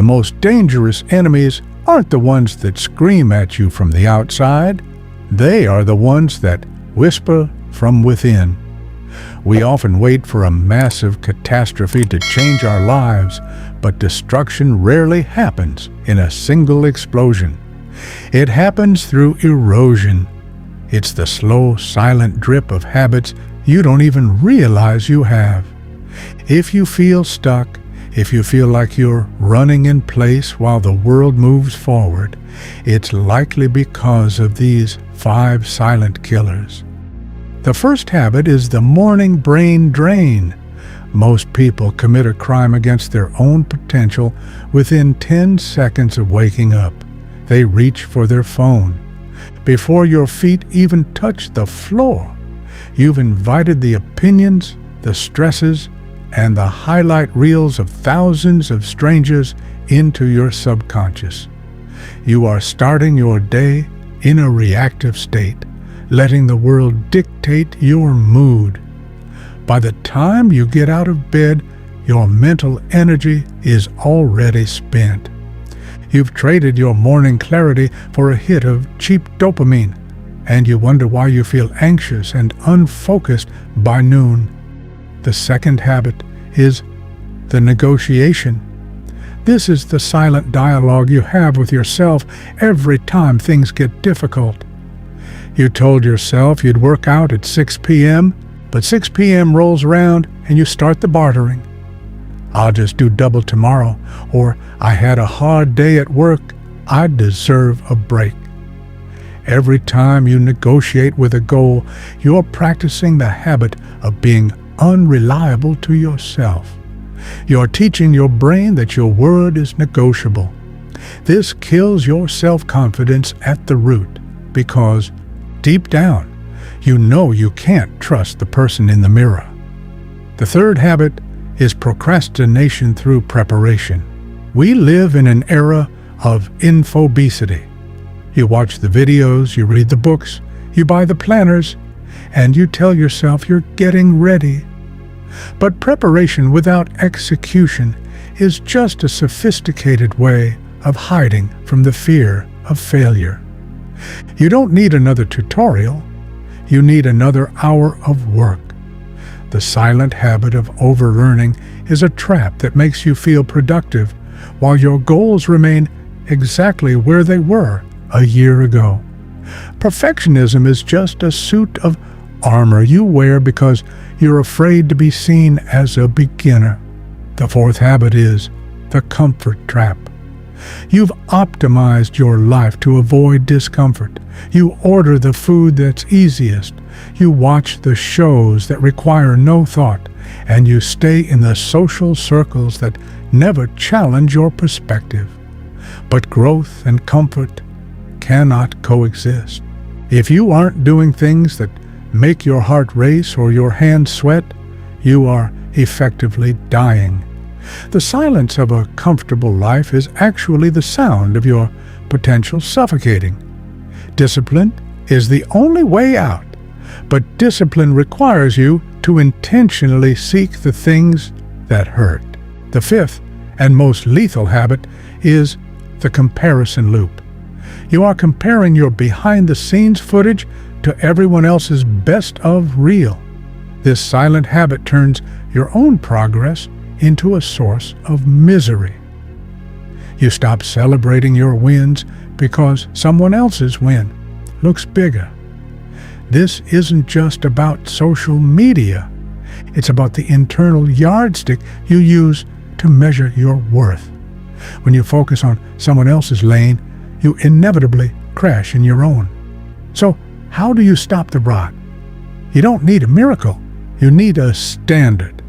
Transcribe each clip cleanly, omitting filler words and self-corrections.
The most dangerous enemies aren't the ones that scream at you from the outside. They are the ones that whisper from within. We often wait for a massive catastrophe to change our lives, but destruction rarely happens in a single explosion. It happens through erosion. It's the slow, silent drip of habits you don't even realize you have. If you feel stuck, if you feel like you're running in place while the world moves forward, it's likely because of these 5 silent killers. The first habit is the morning brain drain. Most people commit a crime against their own potential within 10 seconds of waking up. They reach for their phone. Before your feet even touch the floor, you've invited the opinions, the stresses, and the highlight reels of thousands of strangers into your subconscious. You are starting your day in a reactive state, letting the world dictate your mood. By the time you get out of bed, your mental energy is already spent. You've traded your morning clarity for a hit of cheap dopamine, and you wonder why you feel anxious and unfocused by noon. The second habit is the negotiation. This is the silent dialogue you have with yourself every time things get difficult. You told yourself you'd work out at 6 p.m., but 6 p.m. rolls around and you start the bartering. I'll just do double tomorrow, or I had a hard day at work, I deserve a break. Every time you negotiate with a goal, you're practicing the habit of being unreliable to yourself. You're teaching your brain that your word is negotiable. This kills your self-confidence at the root, because deep down, you know you can't trust the person in the mirror. The third habit is procrastination through preparation. We live in an era of infobesity. You watch the videos, you read the books, you buy the planners, and you tell yourself you're getting ready. But preparation without execution is just a sophisticated way of hiding from the fear of failure. You don't need another tutorial. You need another hour of work. The silent habit of over-learning is a trap that makes you feel productive while your goals remain exactly where they were a year ago. Perfectionism is just a suit of armor you wear because you're afraid to be seen as a beginner. The fourth habit is the comfort trap. You've optimized your life to avoid discomfort. You order the food that's easiest. You watch the shows that require no thought. And you stay in the social circles that never challenge your perspective. But growth and comfort cannot coexist. If you aren't doing things that make your heart race or your hands sweat, you are effectively dying. The silence of a comfortable life is actually the sound of your potential suffocating. Discipline is the only way out, but discipline requires you to intentionally seek the things that hurt. The fifth and most lethal habit is the comparison loop. You are comparing your behind-the-scenes footage to everyone else's best of reel. This silent habit turns your own progress into a source of misery. You stop celebrating your wins because someone else's win looks bigger. This isn't just about social media. It's about the internal yardstick you use to measure your worth. When you focus on someone else's lane, you inevitably crash in your own. So, how do you stop the rot? You don't need a miracle. You need a standard.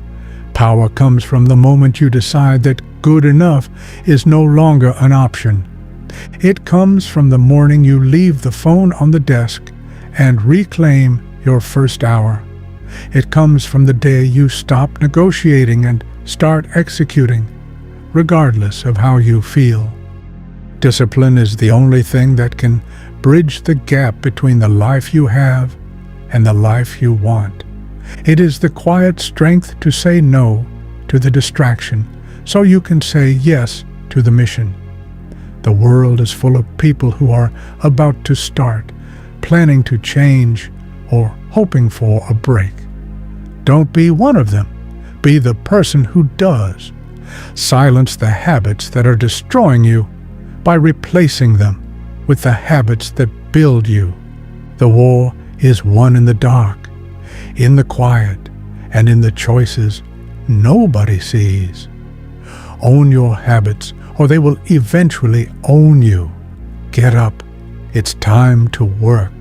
Power comes from the moment you decide that good enough is no longer an option. It comes from the morning you leave the phone on the desk and reclaim your first hour. It comes from the day you stop negotiating and start executing, regardless of how you feel. Discipline is the only thing that can bridge the gap between the life you have and the life you want. It is the quiet strength to say no to the distraction so you can say yes to the mission. The world is full of people who are about to start, planning to change, or hoping for a break. Don't be one of them. Be the person who does. Silence the habits that are destroying you by replacing them with the habits that build you. The war is won in the dark, in the quiet, and in the choices nobody sees. Own your habits, or they will eventually own you. Get up. It's time to work.